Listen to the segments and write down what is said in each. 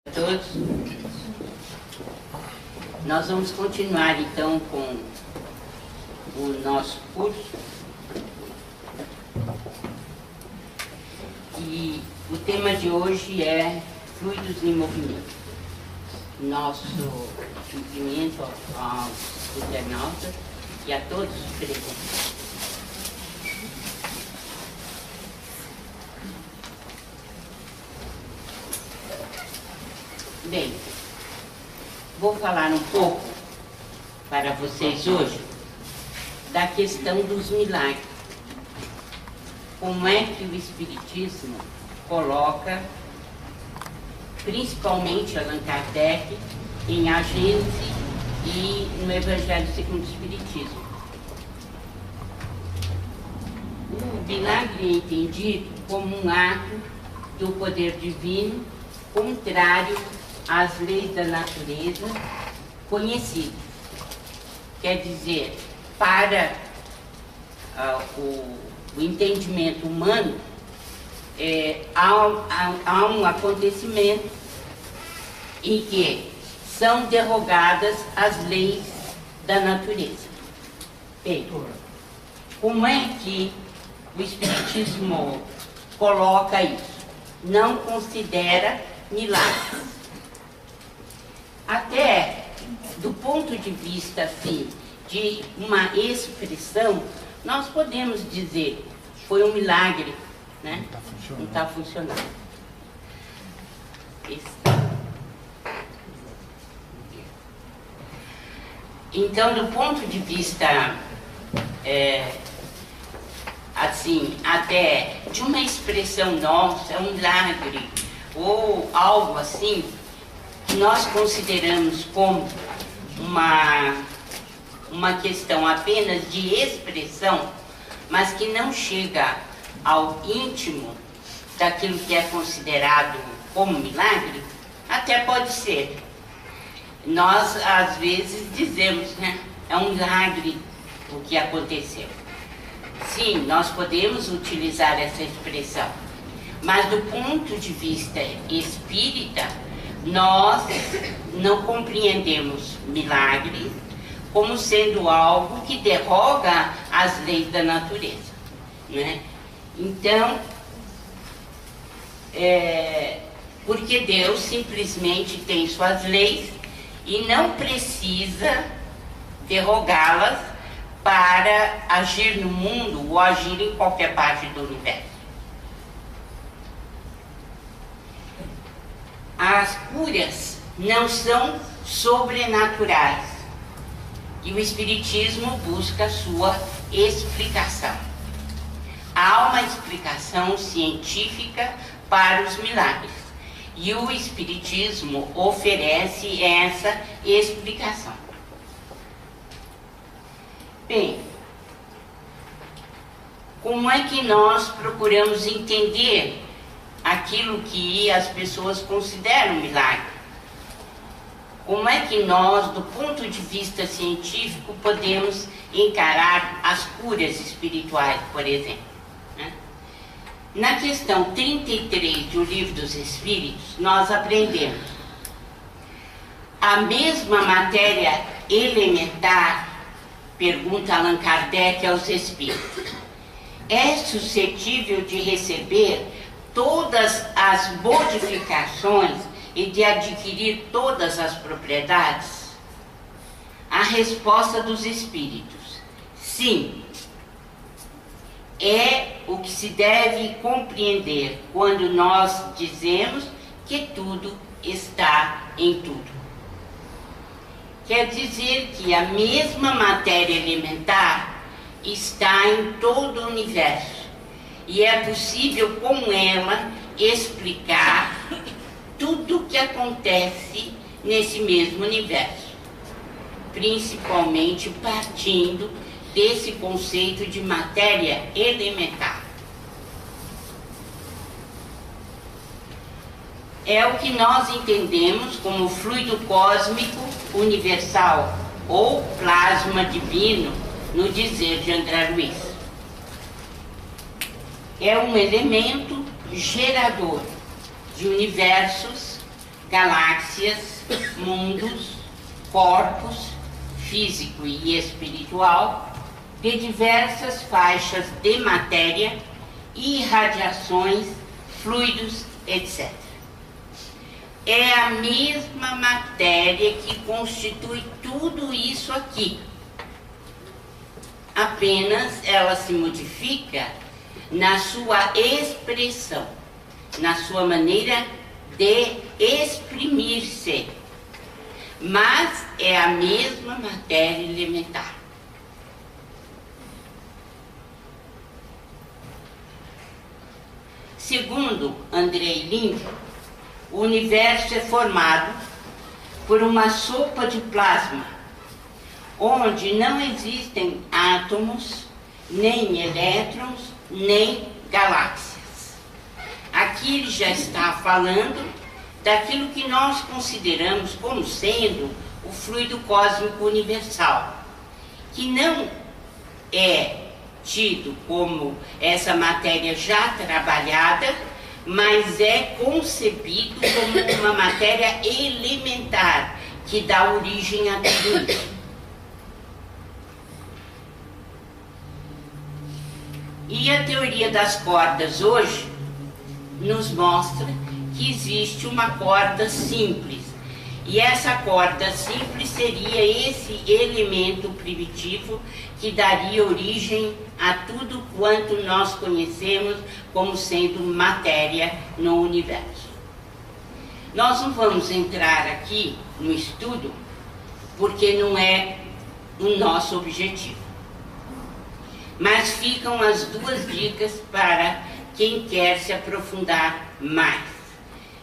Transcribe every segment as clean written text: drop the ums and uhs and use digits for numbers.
A todos. Nós vamos continuar então com o nosso curso e o tema de hoje é fluidos em movimento. Nosso cumprimento aos internautas e a todos os presentes. Bem, vou falar um pouco para vocês hoje da questão dos milagres. Como é que o Espiritismo coloca, principalmente Allan Kardec, em A Gênese e no Evangelho segundo o Espiritismo. O milagre é entendido como um ato do poder divino contrário às leis da natureza conhecidas. Quer dizer, para o entendimento humano, há um acontecimento em que são derrogadas as leis da natureza. Bem, como é que o Espiritismo coloca isso? Não considera milagres. Até do ponto de vista assim, de uma expressão, nós podemos dizer foi um milagre, né? Não está funcionando. Então, do ponto de vista assim, até de uma expressão nossa, é um milagre ou algo assim, que nós consideramos como uma questão apenas de expressão, mas que não chega ao íntimo daquilo que é considerado como milagre, até pode ser. Nós, às vezes, dizemos, né, é um milagre o que aconteceu. Sim, nós podemos utilizar essa expressão, mas do ponto de vista espírita, nós não compreendemos milagre como sendo algo que derroga as leis da natureza, né? Então, porque Deus simplesmente tem suas leis e não precisa derrogá-las para agir no mundo ou agir em qualquer parte do universo. As curas não são sobrenaturais e o Espiritismo busca a sua explicação. Há uma explicação científica para os milagres e o Espiritismo oferece essa explicação. Bem, como é que nós procuramos entender aquilo que as pessoas consideram milagre? Como é que nós, do ponto de vista científico, podemos encarar as curas espirituais, por exemplo, né? Na questão 33 do Livro dos Espíritos, nós aprendemos a mesma matéria elementar, pergunta Allan Kardec aos Espíritos, é suscetível de receber todas as modificações e de adquirir todas as propriedades? A resposta dos Espíritos: sim. É o que se deve compreender quando nós dizemos que tudo está em tudo. Quer dizer que a mesma matéria elementar está em todo o universo e é possível com ela explicar tudo o que acontece nesse mesmo universo, principalmente partindo desse conceito de matéria elementar. É o que nós entendemos como fluido cósmico universal ou plasma divino, no dizer de André Luiz. É um elemento gerador de universos galáxias, mundos, corpos, físico e espiritual, de diversas faixas de matéria, irradiações, fluidos, etc. É a mesma matéria que constitui tudo isso aqui. Apenas ela se modifica na sua expressão, na sua maneira de exprimir-se. Mas é a mesma matéria elementar. Segundo Andrei Linde, o universo é formado por uma sopa de plasma, onde não existem átomos, nem elétrons, nem galáxias. Aqui ele já está falando daquilo que nós consideramos como sendo o fluido cósmico universal, que não é tido como essa matéria já trabalhada, mas é concebido como uma matéria elementar, que dá origem a tudo isso. E a teoria das cordas hoje nos mostra que existe uma corda simples. E essa corda simples seria esse elemento primitivo que daria origem a tudo quanto nós conhecemos como sendo matéria no universo. Nós não vamos entrar aqui no estudo, porque não é o nosso objetivo. Mas ficam as duas dicas para quem quer se aprofundar mais.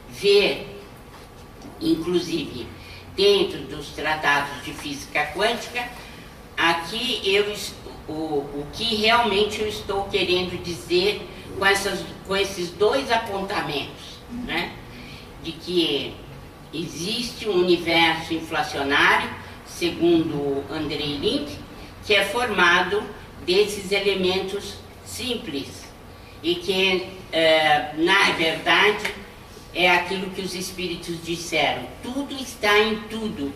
Ver, inclusive, dentro dos tratados de física quântica, aqui o que realmente eu estou querendo dizer com esses dois apontamentos, né? De que existe um universo inflacionário, segundo Andrei Linde, que é formado desses elementos simples e que, na verdade, é aquilo que os espíritos disseram: tudo está em tudo,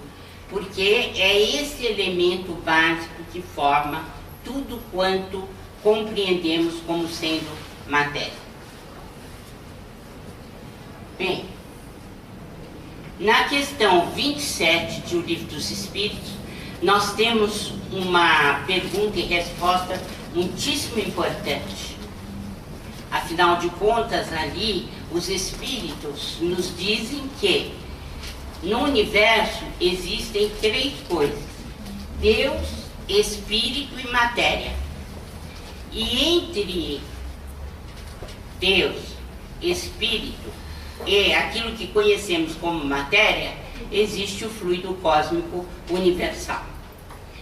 porque é esse elemento básico que forma tudo quanto compreendemos como sendo matéria. Bem, na questão 27 de O Livro dos Espíritos, nós temos uma pergunta e resposta muitíssimo importante. Afinal de contas, ali, os espíritos nos dizem que no universo existem três coisas: Deus, Espírito e matéria. E entre Deus, Espírito e aquilo que conhecemos como matéria, existe o fluido cósmico universal.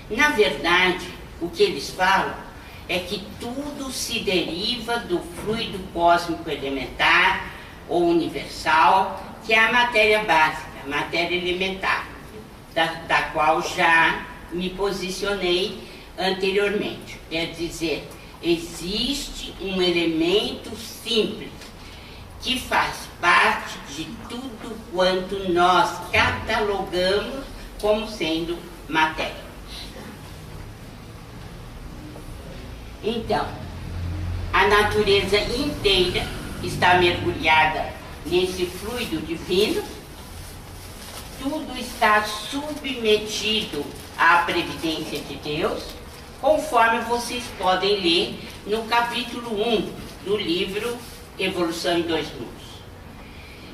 Na verdade, o que eles falam é que tudo se deriva do fluido cósmico elementar ou universal, que é a matéria básica, a matéria elementar, da qual já me posicionei anteriormente. Quer dizer, existe um elemento simples que faz parte de tudo quanto nós catalogamos como sendo matéria. Então, a natureza inteira está mergulhada nesse fluido divino, tudo está submetido à previdência de Deus, conforme vocês podem ler no capítulo 1 do livro Evolução em Dois Mundos.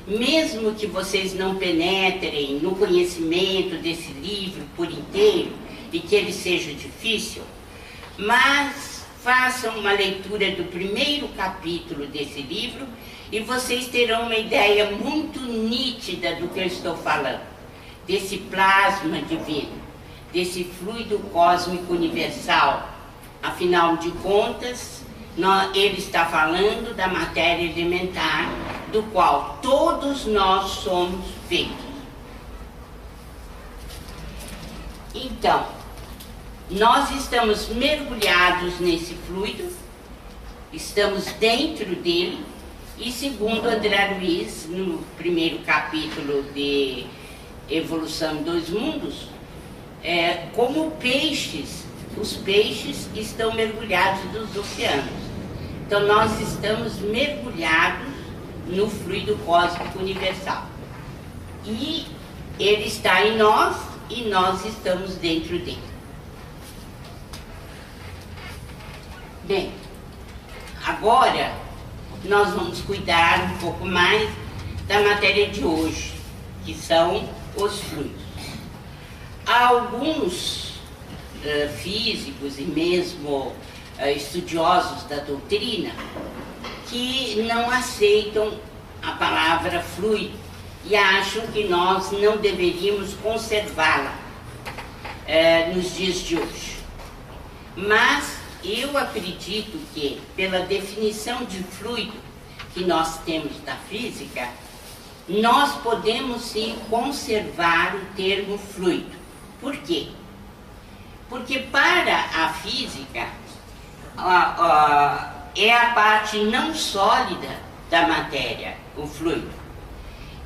Mesmo que vocês não penetrem no conhecimento desse livro por inteiro e que ele seja difícil, mas façam uma leitura do primeiro capítulo desse livro e vocês terão uma ideia muito nítida do que eu estou falando, desse plasma divino, desse fluido cósmico universal. Afinal de contas, ele está falando da matéria elementar, do qual todos nós somos feitos. Então, nós estamos mergulhados nesse fluido, estamos dentro dele, E segundo André Luiz, no primeiro capítulo de Evolução dos Mundos, como peixes, os peixes estão mergulhados nos oceanos. Então nós estamos mergulhados no fluido cósmico universal. E ele está em nós e nós estamos dentro dele. Bem, agora nós vamos cuidar um pouco mais da matéria de hoje, que são os fluidos. Há alguns físicos e mesmo estudiosos da doutrina que não aceitam a palavra fluido e acham que nós não deveríamos conservá-la nos dias de hoje. Mas eu acredito que, pela definição de fluido que nós temos da física, nós podemos sim conservar o termo fluido. Por quê? Porque para a física é a parte não sólida da matéria, o fluido.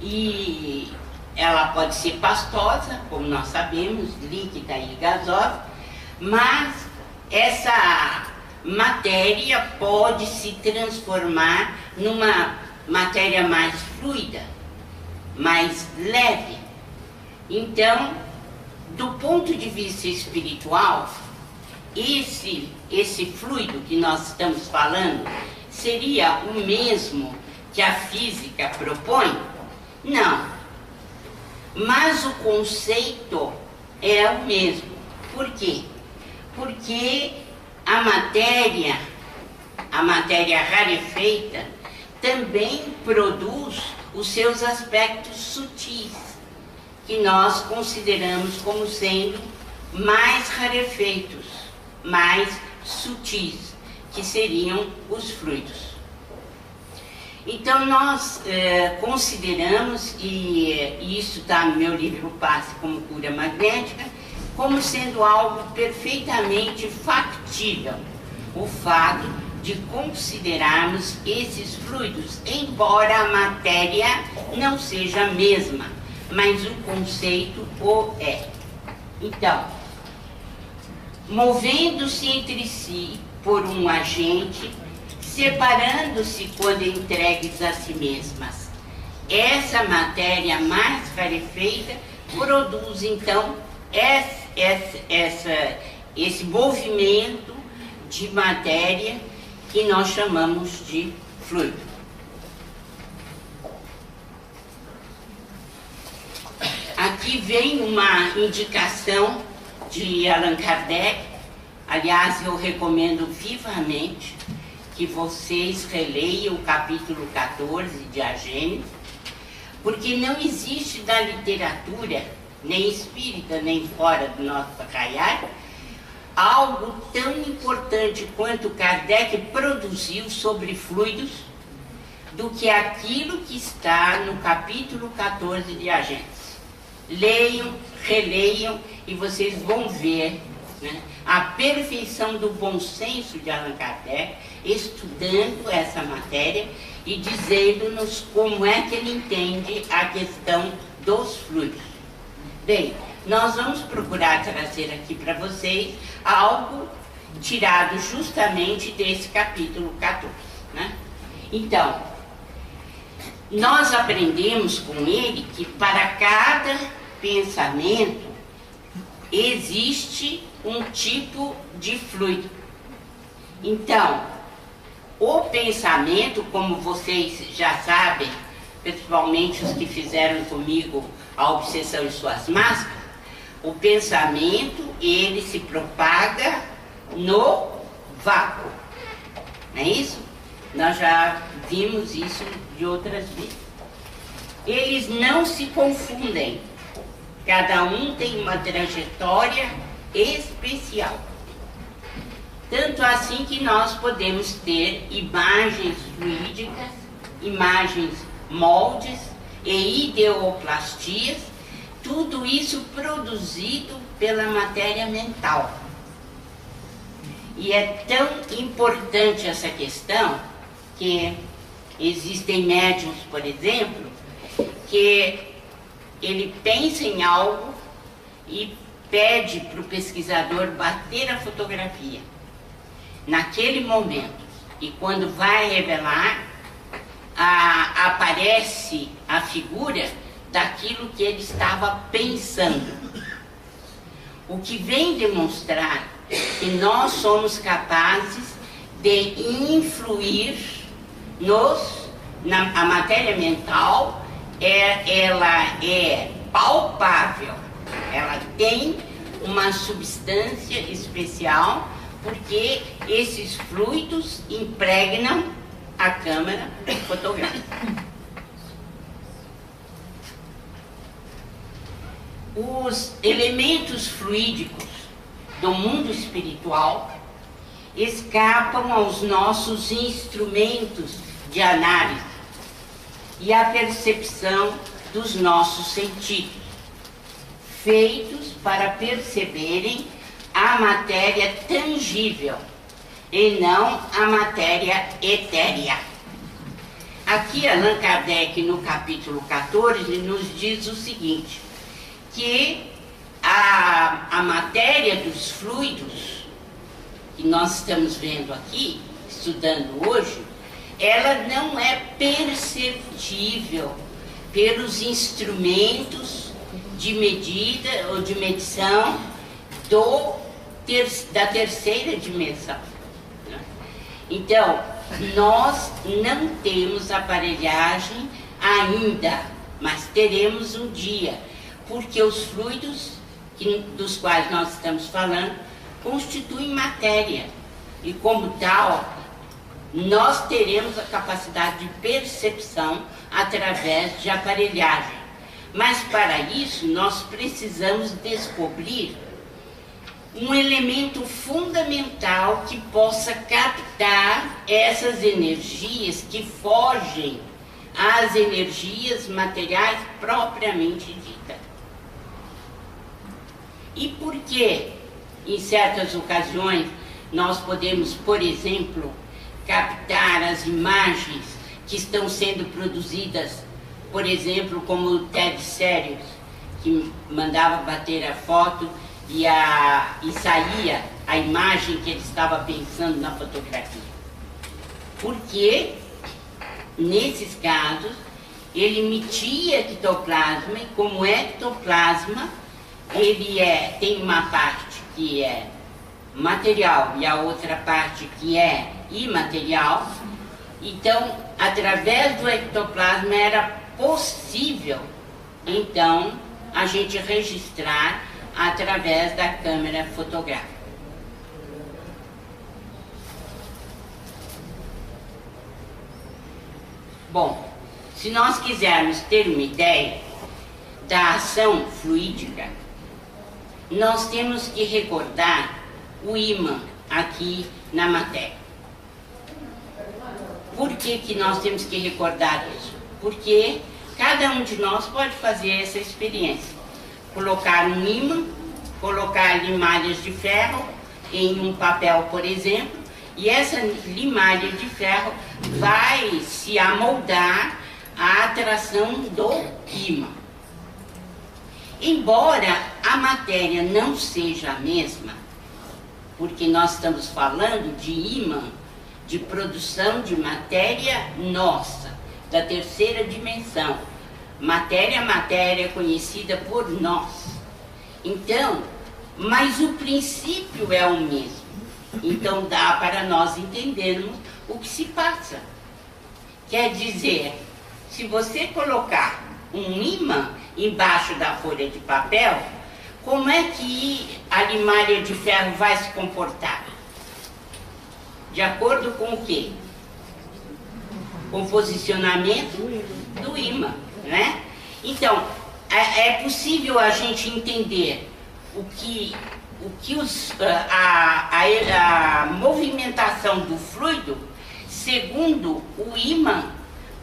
E ela pode ser pastosa, como nós sabemos, líquida e gasosa, mas essa matéria pode se transformar numa matéria mais fluida, mais leve. Então, do ponto de vista espiritual, esse fluido que nós estamos falando seria o mesmo que a física propõe? Não. Mas o conceito é o mesmo. Por quê? Porque a matéria rarefeita também produz os seus aspectos sutis, que nós consideramos como sendo mais rarefeitos, mais sutis, que seriam os fluidos. Então nós consideramos, e isso está no meu livro Passe como Cura Magnética, como sendo algo perfeitamente factível, o fato de considerarmos esses fluidos, embora a matéria não seja a mesma, mas o conceito o é. Então, movendo-se entre si por um agente, separando-se quando entregues a si mesmas, essa matéria mais rarefeita produz então esse movimento de matéria que nós chamamos de fluido. Aqui vem uma indicação de Allan Kardec. Aliás, eu recomendo vivamente que vocês releiam o capítulo 14 de A Gênese, porque não existe na literatura, nem espírita, nem fora do nosso arraial, algo tão importante quanto Kardec produziu sobre fluidos do que aquilo que está no capítulo 14 de A Gênese. Leiam, releiam e vocês vão ver, né, a perfeição do bom senso de Allan Kardec, estudando essa matéria e dizendo-nos como é que ele entende a questão dos fluidos. Bem, nós vamos procurar trazer aqui para vocês algo tirado justamente desse capítulo 14. Né? Então, nós aprendemos com ele que para cada pensamento existe um tipo de fluido. Então, o pensamento, como vocês já sabem, principalmente os que fizeram comigo a obsessão em suas máscaras, o pensamento, ele se propaga no vácuo. Não é isso? Nós já vimos isso de outras vezes. Eles não se confundem. Cada um tem uma trajetória especial. Tanto assim que nós podemos ter imagens fluídicas, imagens moldes e ideoplastias, tudo isso produzido pela matéria mental. E é tão importante essa questão que Existem médiums, por exemplo, que ele pensa em algo e pede para o pesquisador bater a fotografia naquele momento. E quando vai revelar, aparece a figura daquilo que ele estava pensando. O que vem demonstrar que nós somos capazes de influir a matéria mental, ela é palpável, ela tem uma substância especial, porque esses fluidos impregnam a câmera fotográfica. Os elementos fluídicos do mundo espiritual escapam aos nossos instrumentos de análise e à percepção dos nossos sentidos, feitos para perceberem a matéria tangível e não a matéria etérea. Aqui Allan Kardec, no capítulo 14, nos diz o seguinte, que a matéria dos fluidos que nós estamos vendo aqui, estudando hoje, ela não é perceptível pelos instrumentos de medida ou de medição da terceira dimensão. Então, nós não temos aparelhagem ainda, mas teremos um dia, porque os fluidos dos quais nós estamos falando constituem matéria, e como tal, nós teremos a capacidade de percepção através de aparelhagem. Mas para isso nós precisamos descobrir um elemento fundamental que possa captar essas energias que fogem às energias materiais propriamente ditas. E por que, em certas ocasiões, nós podemos, por exemplo, captar as imagens que estão sendo produzidas, por exemplo, como o Ted Sirius, que mandava bater a foto e saía a imagem que ele estava pensando na fotografia? Porque, nesses casos, ele emitia ectoplasma, e como ectoplasma, ele tem uma parte que é material e a outra parte que é imaterial. Então, através do ectoplasma era possível, então, a gente registrar através da câmera fotográfica. Bom, se nós quisermos ter uma ideia da ação fluídica, nós temos que recordar o ímã aqui na matéria. Por que nós temos que recordar isso? Porque cada um de nós pode fazer essa experiência. Colocar um ímã, colocar limalhas de ferro em um papel, por exemplo, e essa limalha de ferro vai se amoldar à atração do ímã. Embora a matéria não seja a mesma, porque nós estamos falando de ímã, de produção de matéria nossa, da terceira dimensão. Matéria conhecida por nós. Então, mas o princípio é o mesmo. Então dá para nós entendermos o que se passa. Quer dizer, se você colocar um ímã embaixo da folha de papel, como é que a limalha de ferro vai se comportar? De acordo com o quê? Com o posicionamento do ímã, né? Então, é possível a gente entender a movimentação do fluido segundo o ímã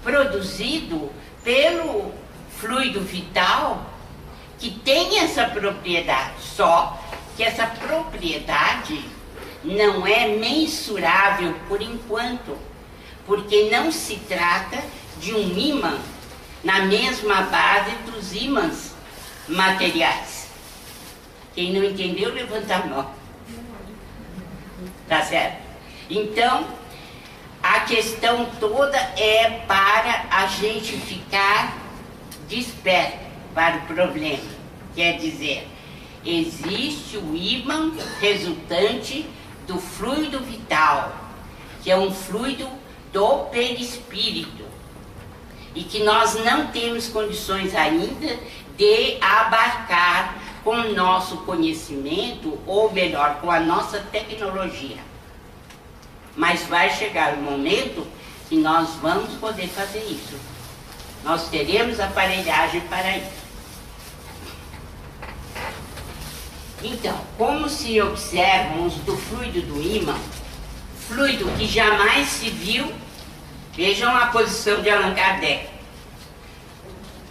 produzido pelo fluido vital, que tem essa propriedade, só que essa propriedade não é mensurável por enquanto, porque não se trata de um ímã na mesma base dos ímãs materiais. Quem não entendeu, levanta a mão. Tá certo? Então, a questão toda é para a gente ficar desperto para o problema. Quer dizer, existe o ímã resultante do fluido vital, que é um fluido do perispírito, e que nós não temos condições ainda de abarcar com o nosso conhecimento, ou melhor, com a nossa tecnologia. Mas vai chegar o momento que nós vamos poder fazer isso. Nós teremos aparelhagem para isso. Então, como se observamos do fluido do ímã, fluido que jamais se viu, vejam a posição de Allan Kardec.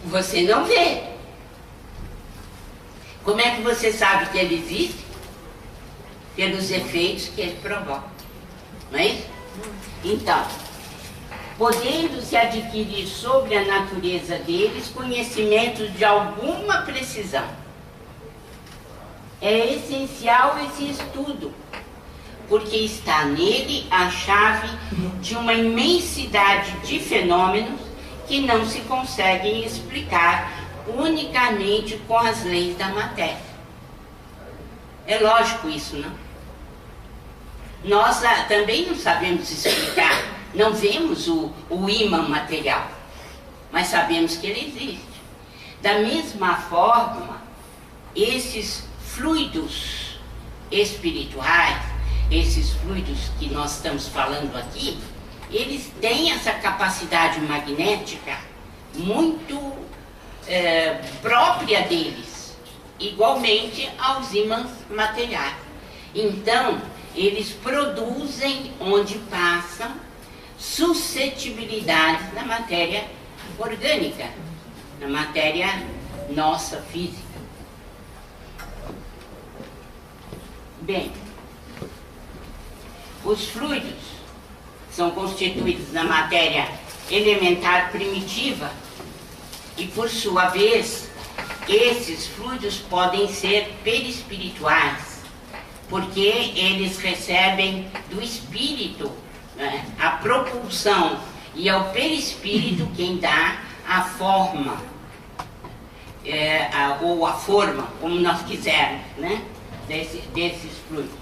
Você não vê. Como é que você sabe que ele existe? Pelos efeitos que ele provoca. Não é isso? Então, podendo-se adquirir sobre a natureza deles conhecimentos de alguma precisão. É essencial esse estudo, porque está nele a chave de uma imensidade de fenômenos que não se conseguem explicar unicamente com as leis da matéria. É lógico isso, não? Nós também não sabemos explicar, não vemos o ímã material, mas sabemos que ele existe. Da mesma forma, esses fluidos espirituais, esses fluidos que nós estamos falando aqui, eles têm essa capacidade magnética muito própria deles, igualmente aos ímãs materiais. Então, eles produzem, onde passam, suscetibilidades na matéria orgânica, na matéria nossa física. Bem, os fluidos são constituídos na matéria elementar primitiva e, por sua vez, esses fluidos podem ser perispirituais, porque eles recebem do espírito, né, a propulsão, e é o perispírito quem dá a forma, ou a forma, como nós quisermos, né, desses fluidos.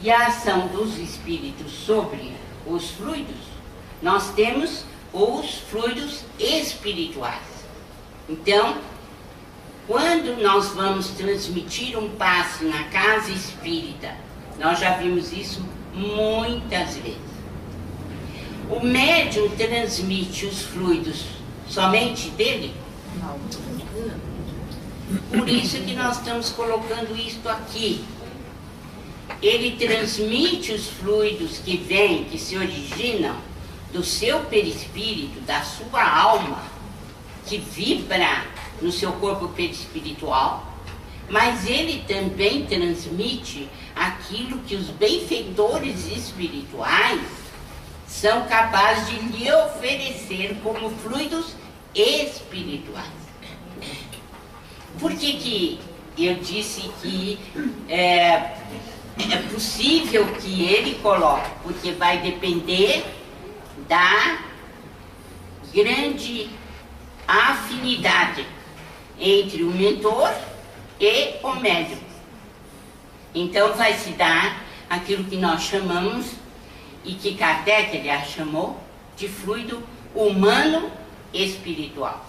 E a ação dos espíritos sobre os fluidos, nós temos os fluidos espirituais. Então, quando nós vamos transmitir um passe na casa espírita, nós já vimos isso muitas vezes. O médium transmite os fluidos somente dele? Não. Por isso que nós estamos colocando isto aqui. Ele transmite os fluidos que vêm, que se originam do seu perispírito, da sua alma, que vibra no seu corpo perispiritual, mas ele também transmite aquilo que os benfeitores espirituais são capazes de lhe oferecer como fluidos espirituais. Por que eu disse que é possível que ele coloque? Porque vai depender da grande afinidade entre o mentor e o médium. Então vai se dar aquilo que nós chamamos, e que Kardec ele a chamou, de fluido humano espiritual.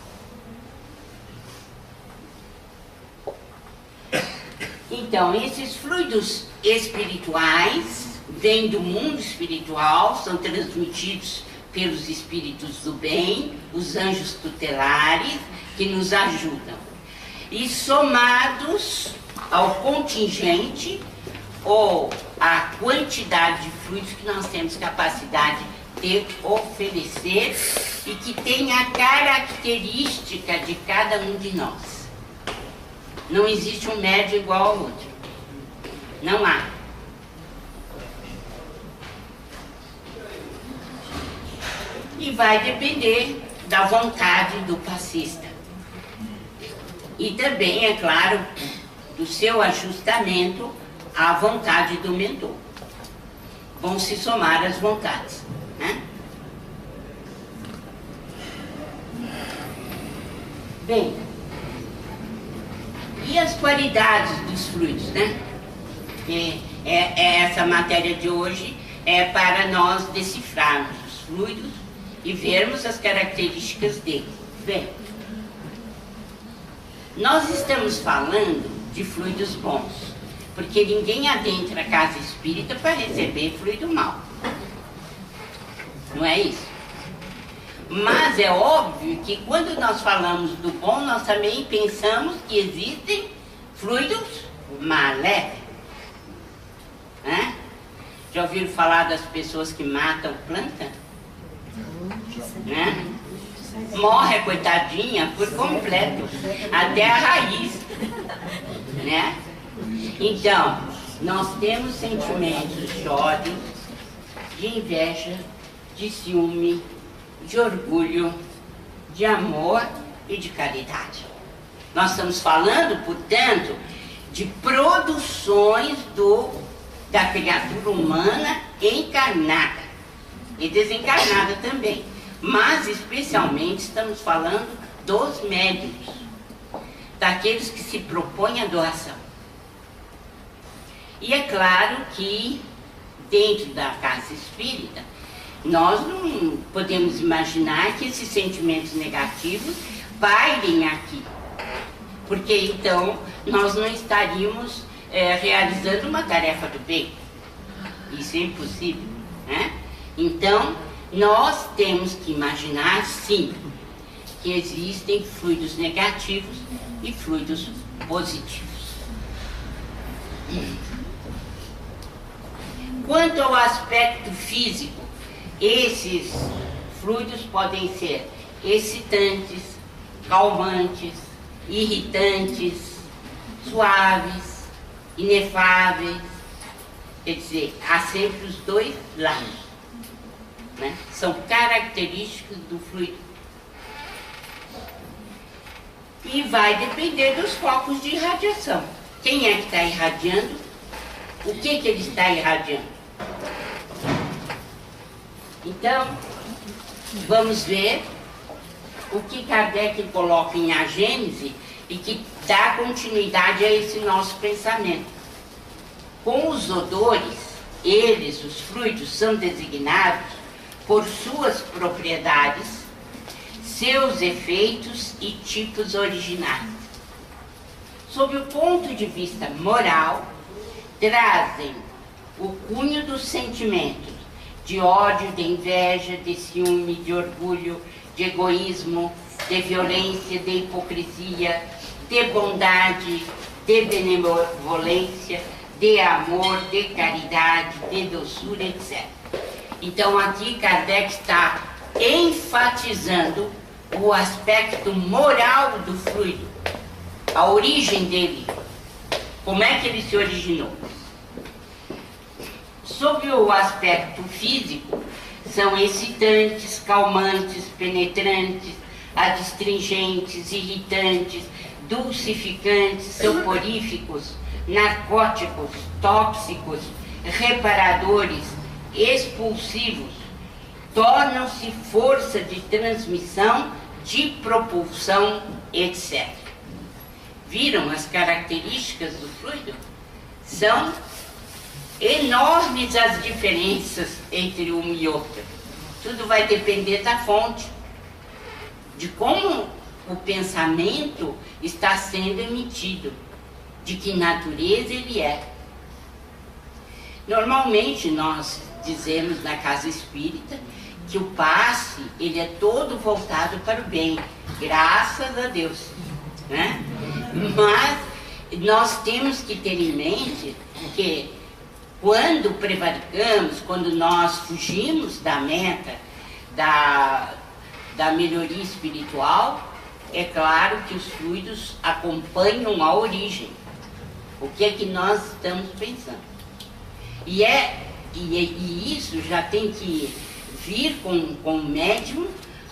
Então, esses fluidos espirituais vêm do mundo espiritual, são transmitidos pelos espíritos do bem, os anjos tutelares, que nos ajudam. E somados ao contingente ou à quantidade de fluidos que nós temos capacidade de oferecer e que tem a característica de cada um de nós. Não existe um médium igual ao outro. Não há. E vai depender da vontade do passista. E também, é claro, do seu ajustamento à vontade do mentor. Vão se somar as vontades, né? Bem, e as qualidades dos fluidos, né? Essa matéria de hoje é para nós decifrarmos os fluidos e vermos as características deles. Bem, nós estamos falando de fluidos bons, porque ninguém adentra a casa espírita para receber fluido mau. Não é isso? Mas é óbvio que quando nós falamos do bom, nós também pensamos que existem fluidos maléficos. Né? Já ouviram falar das pessoas que matam planta? Né? Morre, coitadinha, por completo, até a raiz. Né? Então, nós temos sentimentos de ódio, de inveja, de ciúme, de orgulho, de amor e de caridade. Nós estamos falando, portanto, de produções da criatura humana encarnada e desencarnada também. Mas, especialmente, estamos falando dos médiuns, daqueles que se propõem a doação. E é claro que, dentro da casa espírita, nós não podemos imaginar que esses sentimentos negativos pairem aqui. Porque, então, nós não estaríamos realizando uma tarefa do bem. Isso é impossível, né? Então, nós temos que imaginar, sim, que existem fluidos negativos e fluidos positivos. Quanto ao aspecto físico, esses fluidos podem ser excitantes, calmantes, irritantes, suaves, inefáveis. Quer dizer, há sempre os dois lados, né? São características do fluido. E vai depender dos focos de irradiação. Quem é que está irradiando? O que ele está irradiando? Então, vamos ver o que Kardec coloca em A Gênese e que dá continuidade a esse nosso pensamento. Com os odores, os fluidos, são designados por suas propriedades, seus efeitos e tipos originais. Sob o ponto de vista moral, trazem o cunho dos sentimentos de ódio, de inveja, de ciúme, de orgulho, de egoísmo, de violência, de hipocrisia, de bondade, de benevolência, de amor, de caridade, de doçura, etc. Então aqui Kardec está enfatizando o aspecto moral do fluido, a origem dele, como é que ele se originou. Sob o aspecto físico, são excitantes, calmantes, penetrantes, adstringentes, irritantes, dulcificantes, soporíficos, narcóticos, tóxicos, reparadores, expulsivos, tornam-se força de transmissão, de propulsão, etc. Viram as características do fluido? São enormes as diferenças entre um e outro. Tudo vai depender da fonte, de como o pensamento está sendo emitido, de que natureza ele é. Normalmente nós dizemos na casa espírita que o passe, ele é todo voltado para o bem, graças a Deus, né? Mas nós temos que ter em mente que quando prevaricamos, quando nós fugimos da meta da melhoria espiritual, é claro que os fluidos acompanham a origem. O que é que nós estamos pensando? E isso já tem que vir com o médium,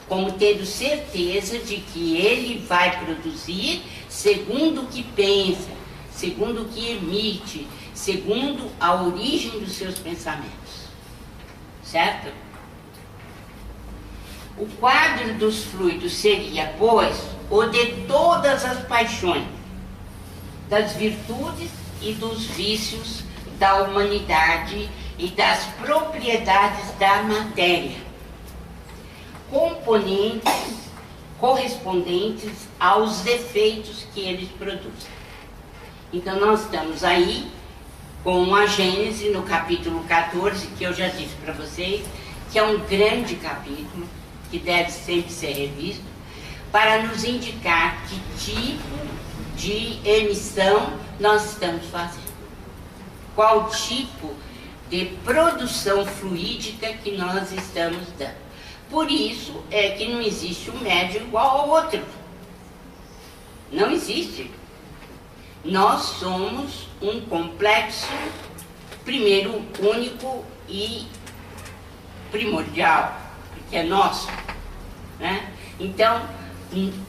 como tendo certeza de que ele vai produzir segundo o que pensa, segundo o que emite, segundo a origem dos seus pensamentos. Certo? O quadro dos fluidos seria, pois, o de todas as paixões, das virtudes e dos vícios da humanidade e das propriedades da matéria, componentes correspondentes aos defeitos que eles produzem. Então nós estamos aí com a Gênese no capítulo 14, que eu já disse para vocês, que é um grande capítulo, que deve sempre ser revisto, para nos indicar que tipo de emissão nós estamos fazendo. Qual tipo de produção fluídica que nós estamos dando. Por isso é que não existe um médium igual ao outro. Não existe. Nós somos um complexo, primeiro, único e primordial, porque é nosso, né? Então,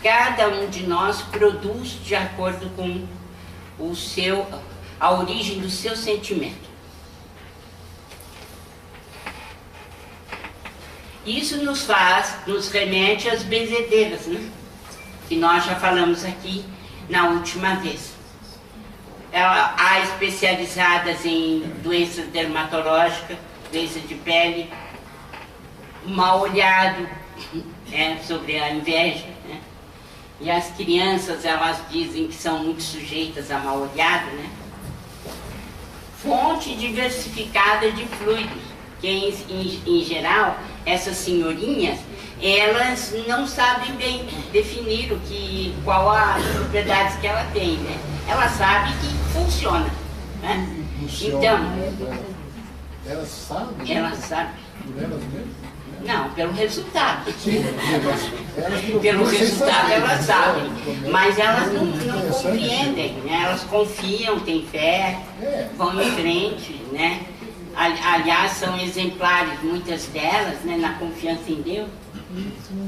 cada um de nós produz de acordo com a origem do seu sentimento. Isso nos remete às benzedeiras, né? Que nós já falamos aqui na última vez. Há especializadas em doenças dermatológicas, doença de pele, mal olhado, sobre a inveja, né? E as crianças, elas dizem que são muito sujeitas a mal olhado, né? Fonte diversificada de fluidos, que em geral, essas senhorinhas, elas não sabem bem definir qual as propriedades que ela tem, né? Ela sabe que funciona, né? Então, elas sabem? Elas sabem. Por elas mesmas? Não, pelo resultado. Sim, pelo resultado elas sabem, mas elas não compreendem, né? Elas confiam, têm fé, vão em frente, né? Aliás, são exemplares, muitas delas, né, na confiança em Deus.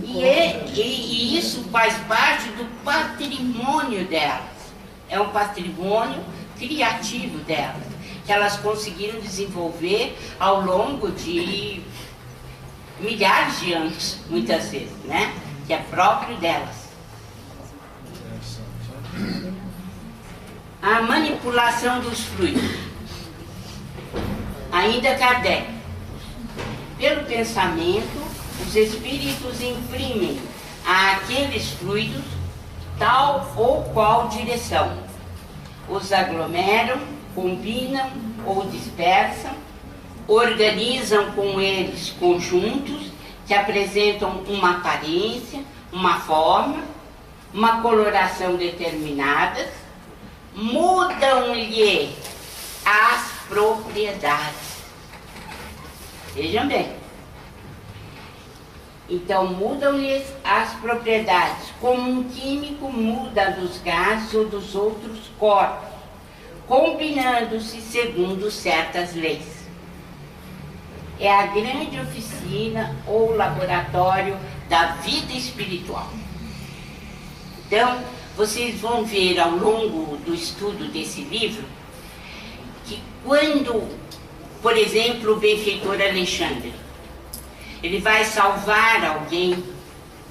E isso faz parte do patrimônio delas. É um patrimônio criativo delas, que elas conseguiram desenvolver ao longo de milhares de anos, muitas vezes, né? Que é próprio delas. A manipulação dos fluidos. Ainda Kardec. Pelo pensamento, os espíritos imprimem àqueles fluidos tal ou qual direção. Os aglomeram, combinam ou dispersam, organizam com eles conjuntos que apresentam uma aparência, uma forma, uma coloração determinadas, mudam-lhe as propriedades. Vejam bem. Então, mudam-lhes as propriedades, como um químico muda dos gases ou dos outros corpos, combinando-se segundo certas leis. É a grande oficina ou laboratório da vida espiritual. Então, vocês vão ver ao longo do estudo desse livro que quando, por exemplo, o benfeitor Alexandre, ele vai salvar alguém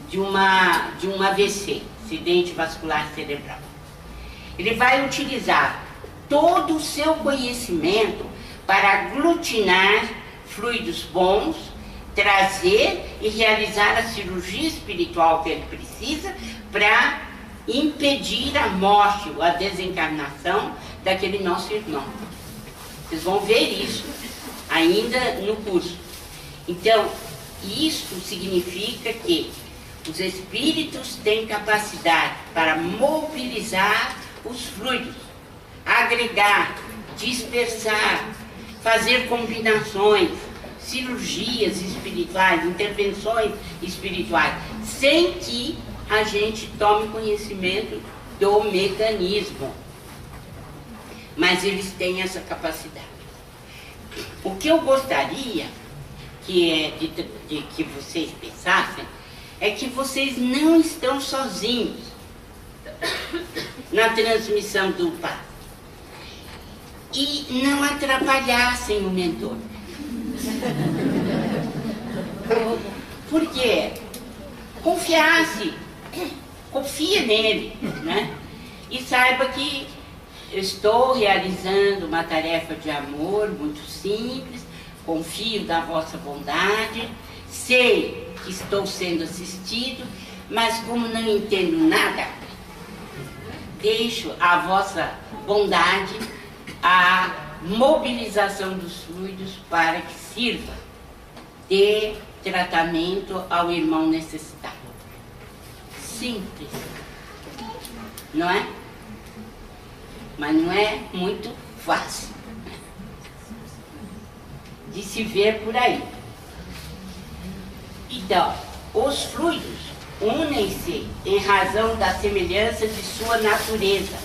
de um AVC, acidente vascular cerebral, ele vai utilizar todo o seu conhecimento para aglutinar fluidos bons, trazer e realizar a cirurgia espiritual que ele precisa para impedir a morte ou a desencarnação daquele nosso irmão. Vocês vão ver isso ainda no curso. Então, isso significa que os espíritos têm capacidade para mobilizar os fluidos, agregar, dispersar, fazer combinações, cirurgias espirituais, intervenções espirituais, sem que a gente tome conhecimento do mecanismo. Mas eles têm essa capacidade. O que eu gostaria de que vocês pensassem é que vocês não estão sozinhos na transmissão do passe e não atrapalhassem o mentor. Por quê? Confia nele, né? E saiba que eu estou realizando uma tarefa de amor muito simples, confio da vossa bondade, sei que estou sendo assistido, mas como não entendo nada, deixo à vossa bondade a mobilização dos fluidos para que sirva de tratamento ao irmão necessitado. Simples, não é? Mas não é muito fácil de se ver por aí. Então, os fluidos unem-se em razão da semelhança de sua natureza.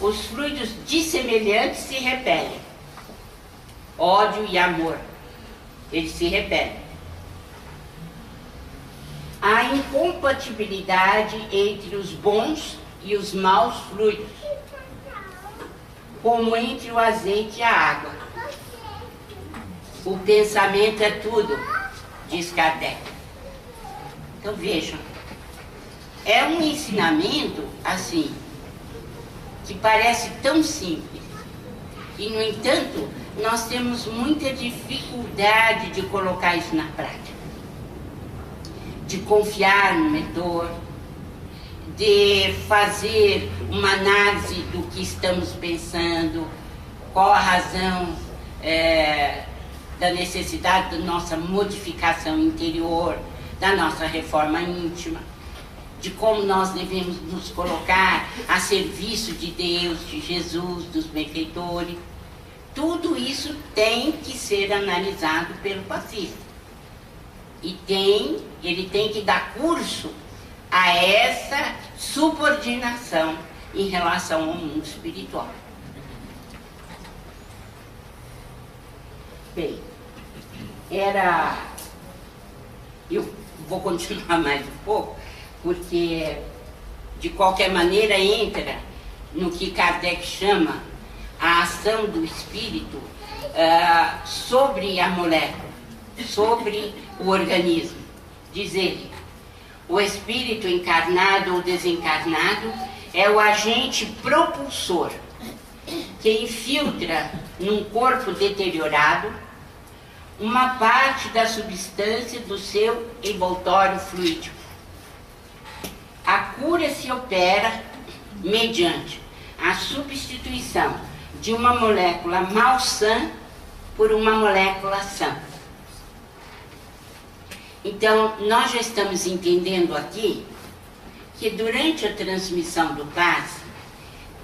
Os fluidos dissemelhantes se repelem. Ódio e amor, eles se repelem. Há incompatibilidade entre os bons e os maus fluidos, como entre o azeite e a água. O pensamento é tudo, diz Kardec. Então vejam, é um ensinamento assim, que parece tão simples, e no entanto, nós temos muita dificuldade de colocar isso na prática. De confiar no mentor, de fazer uma análise do que estamos pensando, qual a razão da necessidade da nossa modificação interior, da nossa reforma íntima, de como nós devemos nos colocar a serviço de Deus, de Jesus, dos benfeitores. Tudo isso tem que ser analisado pelo passista. E ele tem que dar curso a essa subordinação em relação ao mundo espiritual. Bem, eu vou continuar mais um pouco, porque de qualquer maneira entra no que Kardec chama a ação do espírito sobre a molécula, sobre o organismo. Diz ele, o espírito encarnado ou desencarnado é o agente propulsor que infiltra num corpo deteriorado uma parte da substância do seu envoltório fluídico. A cura se opera mediante a substituição de uma molécula malsã por uma molécula sã. Então, nós já estamos entendendo aqui que durante a transmissão do passe,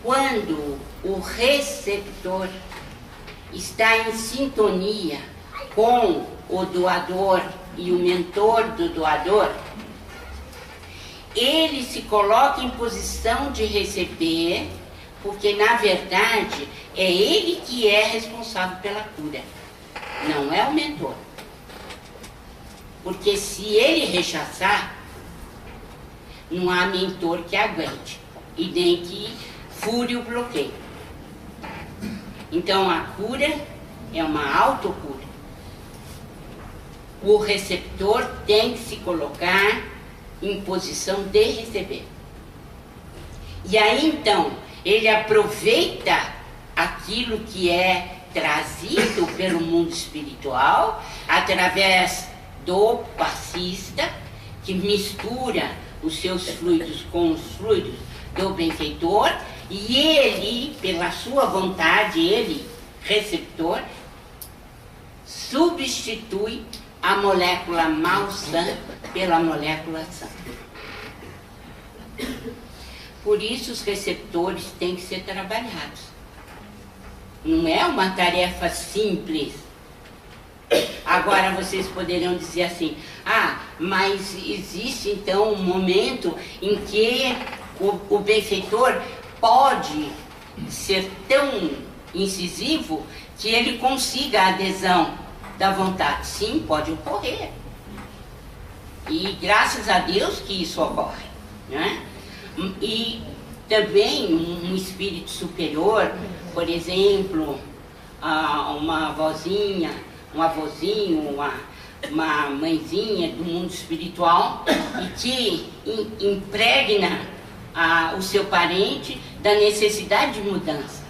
quando o receptor está em sintonia com o doador e o mentor do doador, ele se coloca em posição de receber, porque na verdade é ele que é responsável pela cura, não é o mentor. Porque se ele rechaçar, não há mentor que aguente e nem que fure o bloqueio. Então a cura é uma autocura. O receptor tem que se colocar em posição de receber. E aí então ele aproveita aquilo que é trazido pelo mundo espiritual através do passista, que mistura os seus fluidos com os fluidos do benfeitor, e ele, pela sua vontade, ele, receptor, substitui a molécula malsã pela molécula sã. Por isso os receptores têm que ser trabalhados. Não é uma tarefa simples. Agora vocês poderão dizer assim, mas existe então um momento em que o benfeitor pode ser tão incisivo que ele consiga a adesão da vontade. Sim, pode ocorrer. E graças a Deus que isso ocorre, né? E também um espírito superior, por exemplo, uma avózinha, um avôzinho, uma mãezinha do mundo espiritual, e que impregna o seu parente da necessidade de mudança.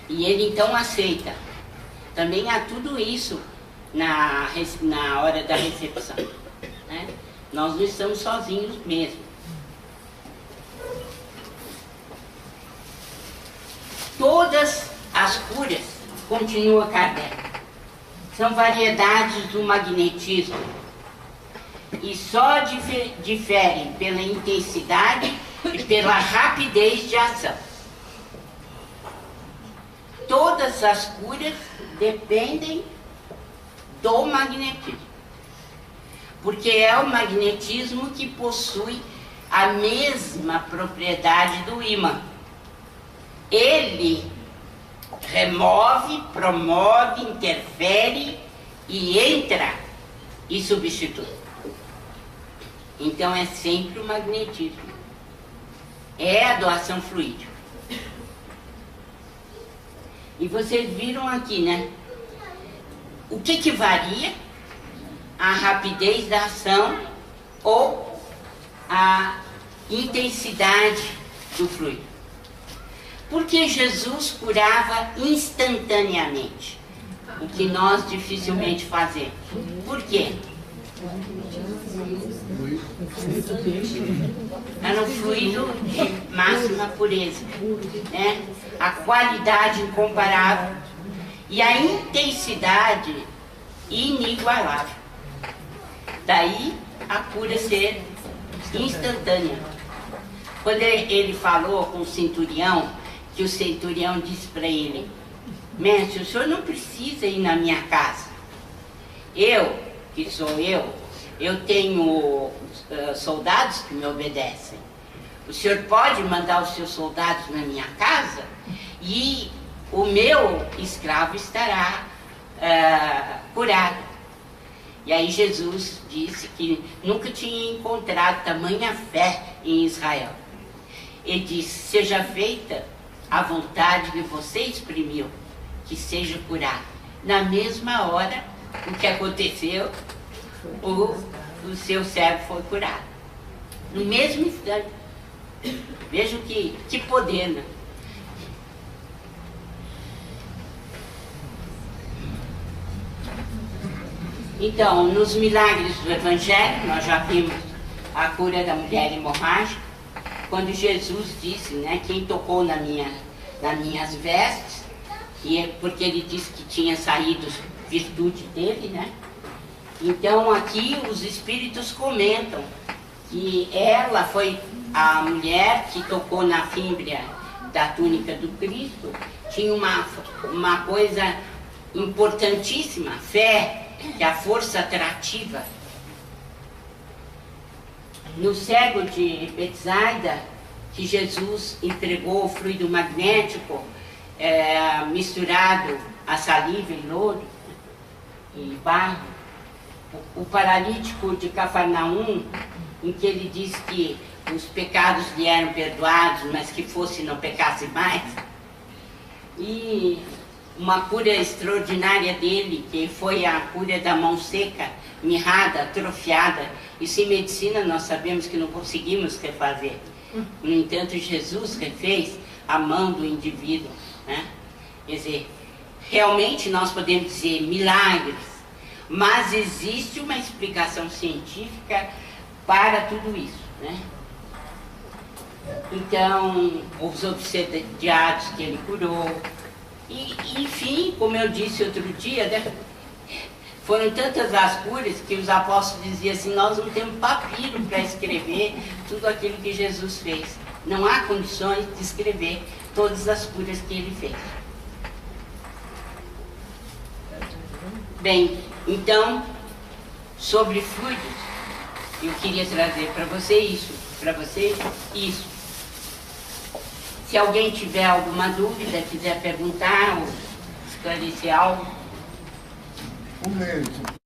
E ele então aceita. Também há tudo isso na hora da recepção, né? Nós não estamos sozinhos mesmo. Todas as curas, continua Kardec, são variedades do magnetismo e só diferem pela intensidade e pela rapidez de ação. Todas as curas dependem do magnetismo, porque é o magnetismo que possui a mesma propriedade do ímã. Ele remove, promove, interfere e entra e substitui. Então é sempre o magnetismo. É a doação fluídica. E vocês viram aqui, né? O que varia? A rapidez da ação ou a intensidade do fluido. Porque Jesus curava instantaneamente, o que nós dificilmente fazemos. Por quê? Era um fluido de máxima pureza, né? A qualidade incomparável e a intensidade inigualável. Daí a cura ser instantânea. Quando ele falou com o centurião, que o centurião disse para ele: mestre, o senhor não precisa ir na minha casa. Eu, que sou eu tenho soldados que me obedecem. O senhor pode mandar os seus soldados na minha casa e o meu escravo estará curado. E aí Jesus disse que nunca tinha encontrado tamanha fé em Israel. Ele disse: seja feita a vontade que você exprimiu, que seja curado. Na mesma hora, o que aconteceu, o seu servo foi curado. No mesmo instante. Vejam que poder, né? Então, nos milagres do Evangelho, nós já vimos a cura da mulher hemorrágica, quando Jesus disse, né, quem tocou nas minhas vestes, e porque ele disse que tinha saído virtude dele, né? Então, aqui os espíritos comentam que ela foi a mulher que tocou na fímbria da túnica do Cristo, tinha uma coisa importantíssima, fé, que é a força atrativa. No cego de Betsaida, que Jesus entregou o fluido magnético misturado a saliva e lodo e barro. O paralítico de Cafarnaum, em que ele diz que os pecados lhe eram perdoados, mas que fosse não pecasse mais. E uma cura extraordinária dele, que foi a cura da mão seca, mirrada, atrofiada. Isso em medicina nós sabemos que não conseguimos refazer. No entanto, Jesus refez a mão do indivíduo, né? Quer dizer, realmente nós podemos dizer milagres, mas existe uma explicação científica para tudo isso, né? Então, os obsediados que ele curou, e enfim, como eu disse outro dia, né? Foram tantas as curas que os apóstolos diziam assim: nós não temos papiro para escrever tudo aquilo que Jesus fez. Não há condições de escrever todas as curas que ele fez. Bem, então, sobre fluidos, eu queria trazer para vocês isso. Se alguém tiver alguma dúvida, quiser perguntar ou esclarecer algo. O mérito